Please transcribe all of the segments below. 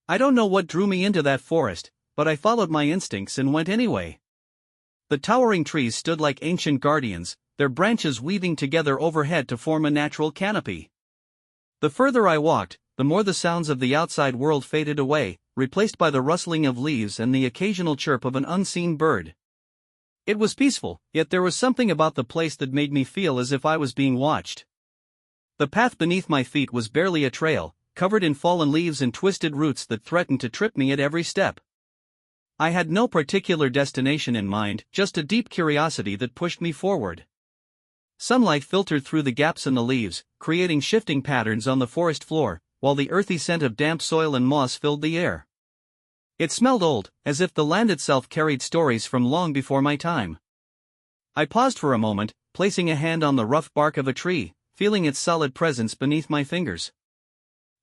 I don't know what drew me into that forest, but I followed my instincts and went anyway. The towering trees stood like ancient guardians, their branches weaving together overhead to form a natural canopy. The further I walked, the more the sounds of the outside world faded away, replaced by the rustling of leaves and the occasional chirp of an unseen bird. It was peaceful, yet there was something about the place that made me feel as if I was being watched. The path beneath my feet was barely a trail, covered in fallen leaves and twisted roots that threatened to trip me at every step. I had no particular destination in mind, just a deep curiosity that pushed me forward. Sunlight filtered through the gaps in the leaves, creating shifting patterns on the forest floor, while the earthy scent of damp soil and moss filled the air. It smelled old, as if the land itself carried stories from long before my time. I paused for a moment, placing a hand on the rough bark of a tree, feeling its solid presence beneath my fingers.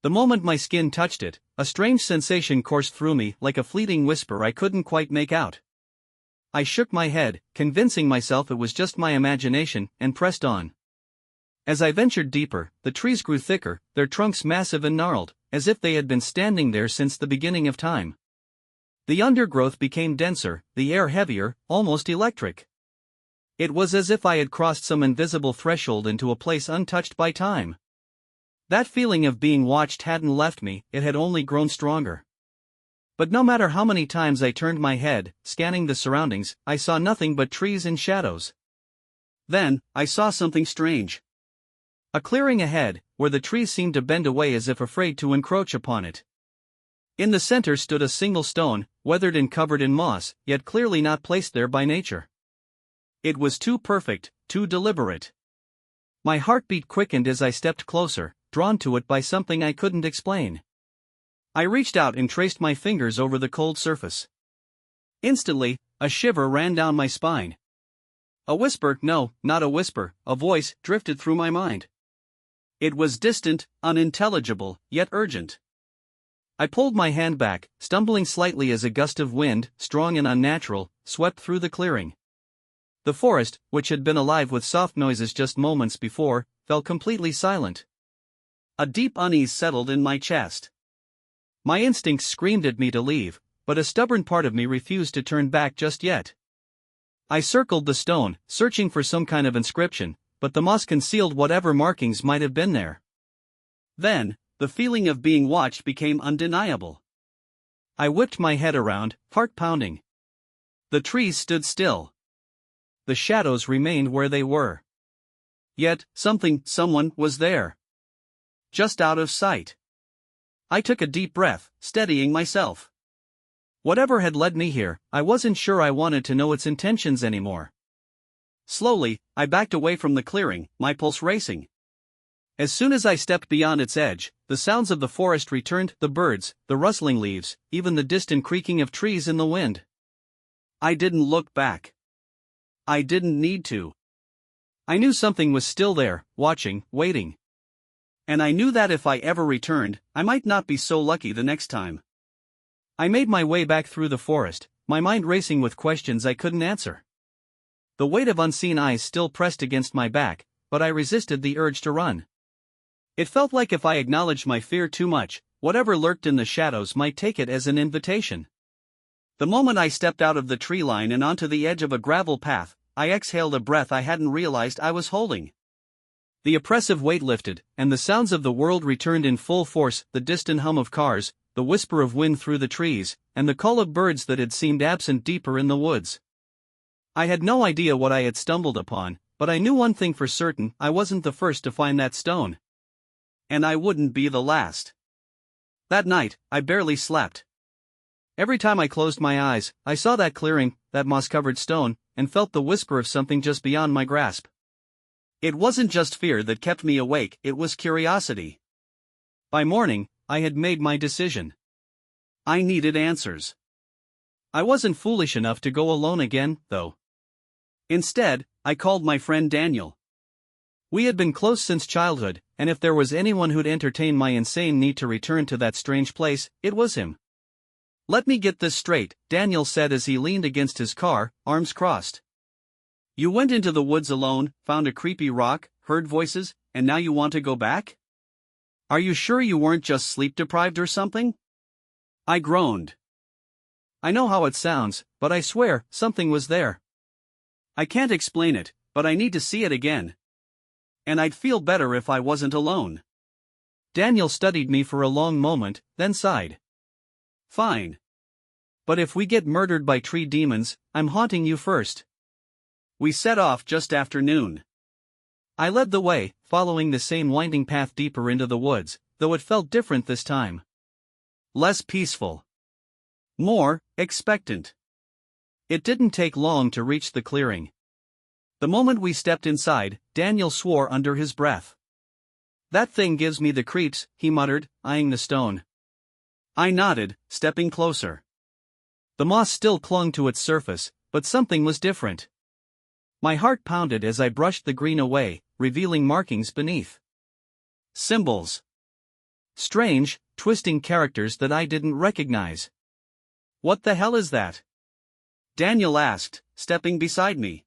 The moment my skin touched it, a strange sensation coursed through me like a fleeting whisper I couldn't quite make out. I shook my head, convincing myself it was just my imagination, and pressed on. As I ventured deeper, the trees grew thicker, their trunks massive and gnarled, as if they had been standing there since the beginning of time. The undergrowth became denser, the air heavier, almost electric. It was as if I had crossed some invisible threshold into a place untouched by time. That feeling of being watched hadn't left me, it had only grown stronger. But no matter how many times I turned my head, scanning the surroundings, I saw nothing but trees and shadows. Then, I saw something strange. A clearing ahead, where the trees seemed to bend away as if afraid to encroach upon it. In the center stood a single stone, weathered and covered in moss, yet clearly not placed there by nature. It was too perfect, too deliberate. My heartbeat quickened as I stepped closer, drawn to it by something I couldn't explain. I reached out and traced my fingers over the cold surface. Instantly, a shiver ran down my spine. A whisper, no, not a whisper, a voice, drifted through my mind. It was distant, unintelligible, yet urgent. I pulled my hand back, stumbling slightly as a gust of wind, strong and unnatural, swept through the clearing. The forest, which had been alive with soft noises just moments before, fell completely silent. A deep unease settled in my chest. My instincts screamed at me to leave, but a stubborn part of me refused to turn back just yet. I circled the stone, searching for some kind of inscription, but the moss concealed whatever markings might have been there. Then, the feeling of being watched became undeniable. I whipped my head around, heart pounding. The trees stood still. The shadows remained where they were. Yet, someone was there. Just out of sight. I took a deep breath, steadying myself. Whatever had led me here, I wasn't sure I wanted to know its intentions anymore. Slowly, I backed away from the clearing, my pulse racing. As soon as I stepped beyond its edge, the sounds of the forest returned, the birds, the rustling leaves, even the distant creaking of trees in the wind. I didn't look back. I didn't need to. I knew something was still there, watching, waiting. And I knew that if I ever returned, I might not be so lucky the next time. I made my way back through the forest, my mind racing with questions I couldn't answer. The weight of unseen eyes still pressed against my back, but I resisted the urge to run. It felt like if I acknowledged my fear too much, whatever lurked in the shadows might take it as an invitation. The moment I stepped out of the tree line and onto the edge of a gravel path, I exhaled a breath I hadn't realized I was holding. The oppressive weight lifted, and the sounds of the world returned in full force, the distant hum of cars, the whisper of wind through the trees, and the call of birds that had seemed absent deeper in the woods. I had no idea what I had stumbled upon, but I knew one thing for certain: I wasn't the first to find that stone. And I wouldn't be the last. That night, I barely slept. Every time I closed my eyes, I saw that clearing, that moss-covered stone, and felt the whisper of something just beyond my grasp. It wasn't just fear that kept me awake, it was curiosity. By morning, I had made my decision. I needed answers. I wasn't foolish enough to go alone again, though. Instead, I called my friend Daniel. We had been close since childhood, and if there was anyone who'd entertain my insane need to return to that strange place, it was him. "Let me get this straight," Daniel said as he leaned against his car, arms crossed. "You went into the woods alone, found a creepy rock, heard voices, and now you want to go back? Are you sure you weren't just sleep-deprived or something?" I groaned. I know how it sounds, but I swear, something was there. I can't explain it, but I need to see it again. And I'd feel better if I wasn't alone. Daniel studied me for a long moment, then sighed. Fine. But if we get murdered by tree demons, I'm haunting you first. We set off just after noon. I led the way, following the same winding path deeper into the woods, though it felt different this time. Less peaceful. More expectant. It didn't take long to reach the clearing. The moment we stepped inside, Daniel swore under his breath. That thing gives me the creeps, he muttered, eyeing the stone. I nodded, stepping closer. The moss still clung to its surface, but something was different. My heart pounded as I brushed the green away, revealing markings beneath. Symbols. Strange, twisting characters that I didn't recognize. What the hell is that? Daniel asked, stepping beside me.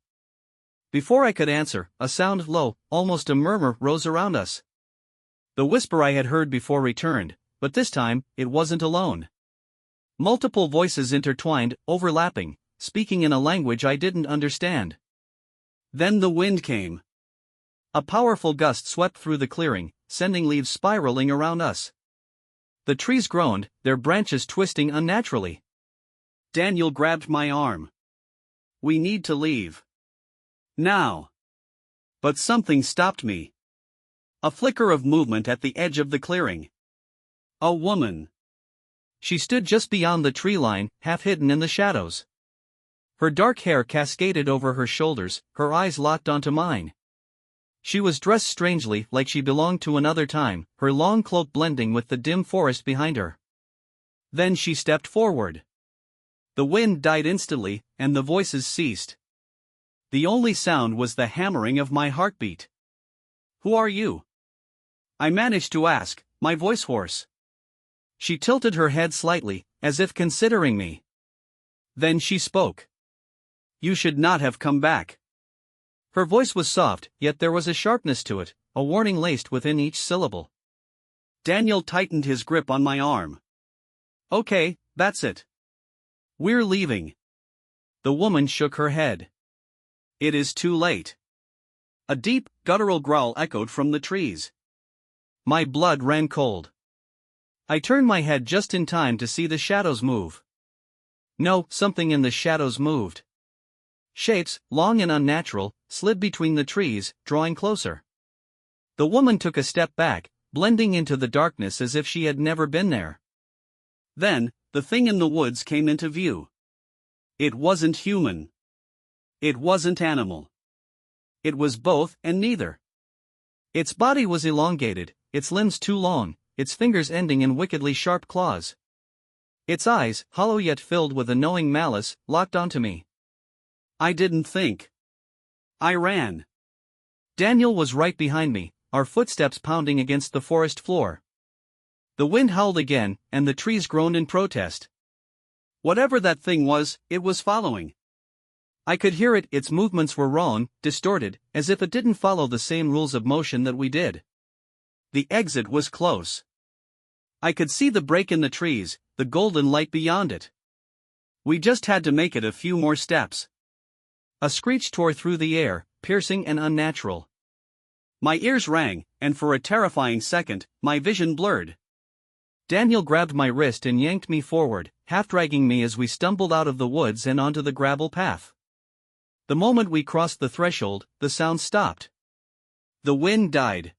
Before I could answer, a sound low, almost a murmur, rose around us. The whisper I had heard before returned, but this time, it wasn't alone. Multiple voices intertwined, overlapping, speaking in a language I didn't understand. Then the wind came. A powerful gust swept through the clearing, sending leaves spiraling around us. The trees groaned, their branches twisting unnaturally. Daniel grabbed my arm. We need to leave. Now. But something stopped me. A flicker of movement at the edge of the clearing. A woman. She stood just beyond the tree line, half hidden in the shadows. Her dark hair cascaded over her shoulders, her eyes locked onto mine. She was dressed strangely, like she belonged to another time, her long cloak blending with the dim forest behind her. Then she stepped forward. The wind died instantly, and the voices ceased. The only sound was the hammering of my heartbeat. Who are you? I managed to ask, my voice hoarse. She tilted her head slightly, as if considering me. Then she spoke. You should not have come back. Her voice was soft, yet there was a sharpness to it, a warning laced within each syllable. Daniel tightened his grip on my arm. Okay, that's it. We're leaving. The woman shook her head. It is too late. A deep, guttural growl echoed from the trees. My blood ran cold. I turned my head just in time to see the shadows move. No, something in the shadows moved. Shapes, long and unnatural, slid between the trees, drawing closer. The woman took a step back, blending into the darkness as if she had never been there. Then, the thing in the woods came into view. It wasn't human. It wasn't animal. It was both and neither. Its body was elongated, its limbs too long, its fingers ending in wickedly sharp claws. Its eyes, hollow yet filled with a knowing malice, locked onto me. I didn't think. I ran. Daniel was right behind me, our footsteps pounding against the forest floor. The wind howled again, and the trees groaned in protest. Whatever that thing was, it was following. I could hear it, its movements were wrong, distorted, as if it didn't follow the same rules of motion that we did. The exit was close. I could see the break in the trees, the golden light beyond it. We just had to make it a few more steps. A screech tore through the air, piercing and unnatural. My ears rang, and for a terrifying second, my vision blurred. Daniel grabbed my wrist and yanked me forward, half dragging me as we stumbled out of the woods and onto the gravel path. The moment we crossed the threshold, the sound stopped. The wind died.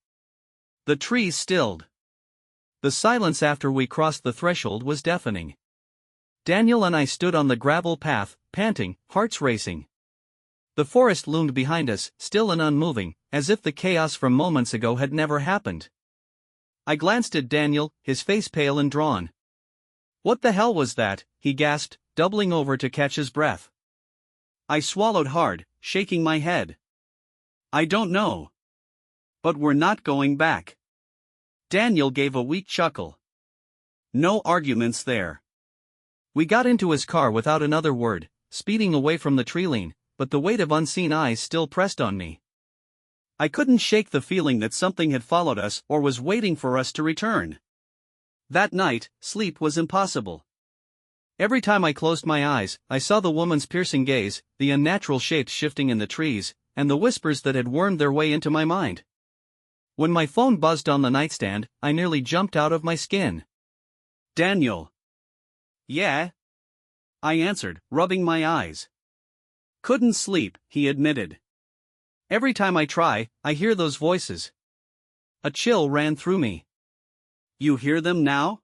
The trees stilled. The silence after we crossed the threshold was deafening. Daniel and I stood on the gravel path, panting, hearts racing. The forest loomed behind us, still and unmoving, as if the chaos from moments ago had never happened. I glanced at Daniel, his face pale and drawn. What the hell was that? He gasped, doubling over to catch his breath. I swallowed hard, shaking my head. I don't know. But we're not going back. Daniel gave a weak chuckle. No arguments there. We got into his car without another word, speeding away from the tree line, but the weight of unseen eyes still pressed on me. I couldn't shake the feeling that something had followed us or was waiting for us to return. That night, sleep was impossible. Every time I closed my eyes, I saw the woman's piercing gaze, the unnatural shapes shifting in the trees, and the whispers that had wormed their way into my mind. When my phone buzzed on the nightstand, I nearly jumped out of my skin. "Daniel." "Yeah?" I answered, rubbing my eyes. "Couldn't sleep," he admitted. "Every time I try, I hear those voices." A chill ran through me. "You hear them now?"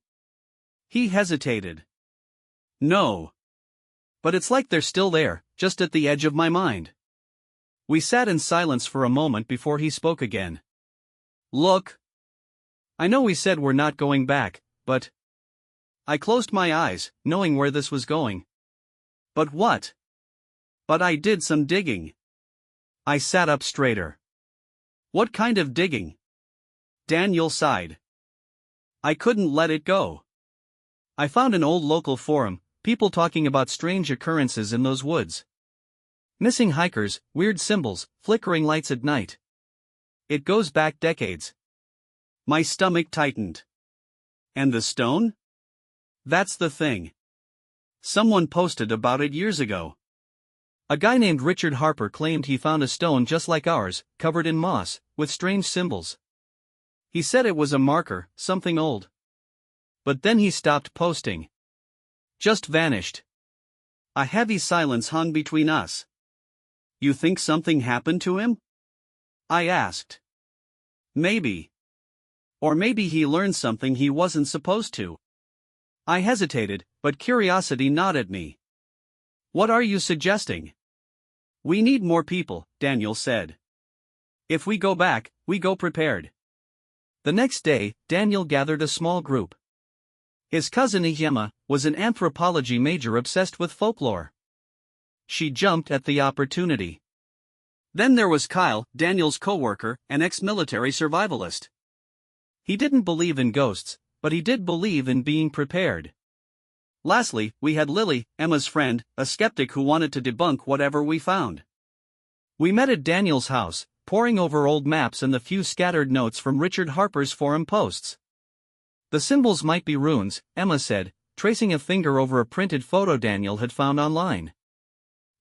He hesitated. "No. But it's like they're still there, just at the edge of my mind." We sat in silence for a moment before he spoke again. "Look. I know we said we're not going back, but..." I closed my eyes, knowing where this was going. "But what?" "But I did some digging." I sat up straighter. "What kind of digging?" Daniel sighed. "I couldn't let it go. I found an old local forum, people talking about strange occurrences in those woods. Missing hikers, weird symbols, flickering lights at night. It goes back decades." My stomach tightened. "And the stone?" "That's the thing. Someone posted about it years ago. A guy named Richard Harper claimed he found a stone just like ours, covered in moss, with strange symbols. He said it was a marker, something old. But then he stopped posting. Just vanished." A heavy silence hung between us. "You think something happened to him?" I asked. "Maybe. Or maybe he learned something he wasn't supposed to." I hesitated, but curiosity gnawed at me. "What are you suggesting?" "We need more people," Daniel said. "If we go back, we go prepared." The next day, Daniel gathered a small group. His cousin Emma was an anthropology major obsessed with folklore. She jumped at the opportunity. Then there was Kyle, Daniel's coworker, an ex-military survivalist. He didn't believe in ghosts, but he did believe in being prepared. Lastly, we had Lily, Emma's friend, a skeptic who wanted to debunk whatever we found. We met at Daniel's house, poring over old maps and the few scattered notes from Richard Harper's forum posts. "The symbols might be runes," Emma said, tracing a finger over a printed photo Daniel had found online.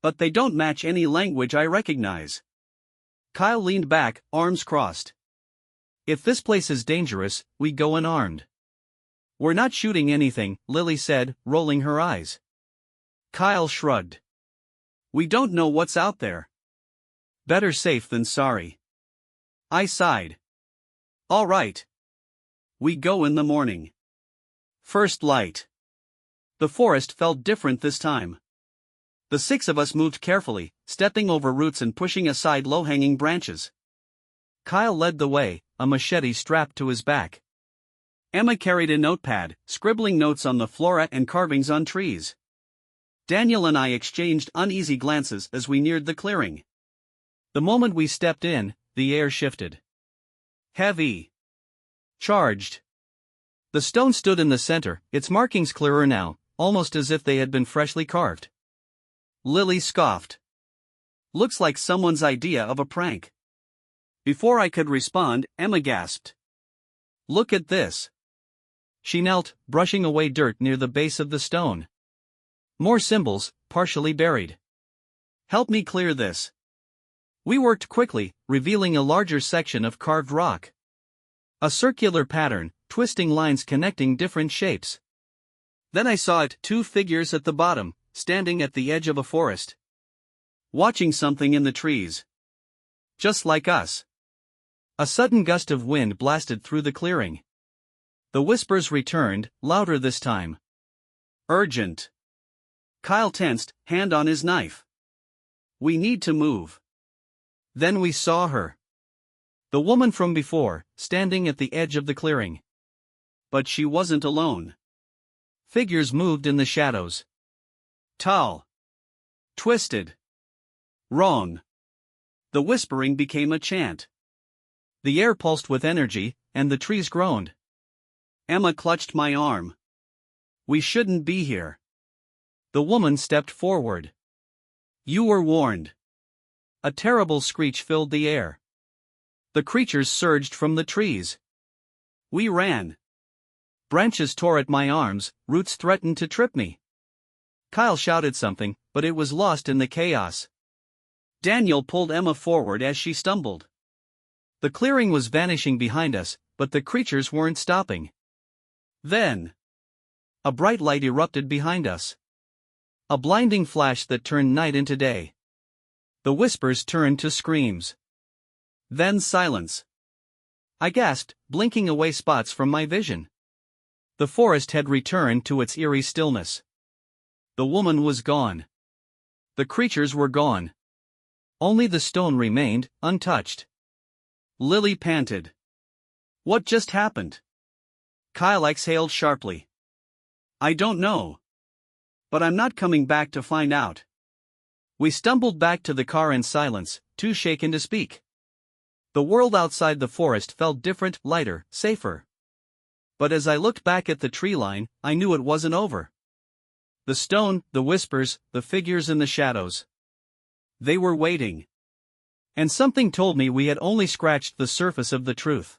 "But they don't match any language I recognize." Kyle leaned back, arms crossed. "If this place is dangerous, we go unarmed." "We're not shooting anything," Lily said, rolling her eyes. Kyle shrugged. "We don't know what's out there." "Better safe than sorry." I sighed. "All right. We go in the morning." First light. The forest felt different this time. The six of us moved carefully, stepping over roots and pushing aside low-hanging branches. Kyle led the way, a machete strapped to his back. Emma carried a notepad, scribbling notes on the flora and carvings on trees. Daniel and I exchanged uneasy glances as we neared the clearing. The moment we stepped in, the air shifted. Heavy. Charged. The stone stood in the center, its markings clearer now, almost as if they had been freshly carved. Lily scoffed. "Looks like someone's idea of a prank." Before I could respond, Emma gasped. "Look at this." She knelt, brushing away dirt near the base of the stone. More symbols, partially buried. "Help me clear this." We worked quickly, revealing a larger section of carved rock. A circular pattern, twisting lines connecting different shapes. Then I saw it, two figures at the bottom, standing at the edge of a forest. Watching something in the trees. Just like us. A sudden gust of wind blasted through the clearing. The whispers returned, louder this time. "Urgent." Kyle tensed, hand on his knife. "We need to move." Then we saw her. The woman from before, standing at the edge of the clearing. But she wasn't alone. Figures moved in the shadows. Tall. Twisted. Wrong. The whispering became a chant. The air pulsed with energy, and the trees groaned. Emma clutched my arm. "We shouldn't be here." The woman stepped forward. "You were warned." A terrible screech filled the air. The creatures surged from the trees. We ran. Branches tore at my arms, roots threatened to trip me. Kyle shouted something, but it was lost in the chaos. Daniel pulled Emma forward as she stumbled. The clearing was vanishing behind us, but the creatures weren't stopping. Then, a bright light erupted behind us. A blinding flash that turned night into day. The whispers turned to screams. Then silence. I gasped, blinking away spots from my vision. The forest had returned to its eerie stillness. The woman was gone. The creatures were gone. Only the stone remained, untouched. Lily panted. What just happened? Kyle exhaled sharply. I don't know. But I'm not coming back to find out. We stumbled back to the car in silence, too shaken to speak. The world outside the forest felt different, lighter, safer. But as I looked back at the tree line, I knew it wasn't over. The stone, the whispers, the figures in the shadows. They were waiting. And something told me we had only scratched the surface of the truth.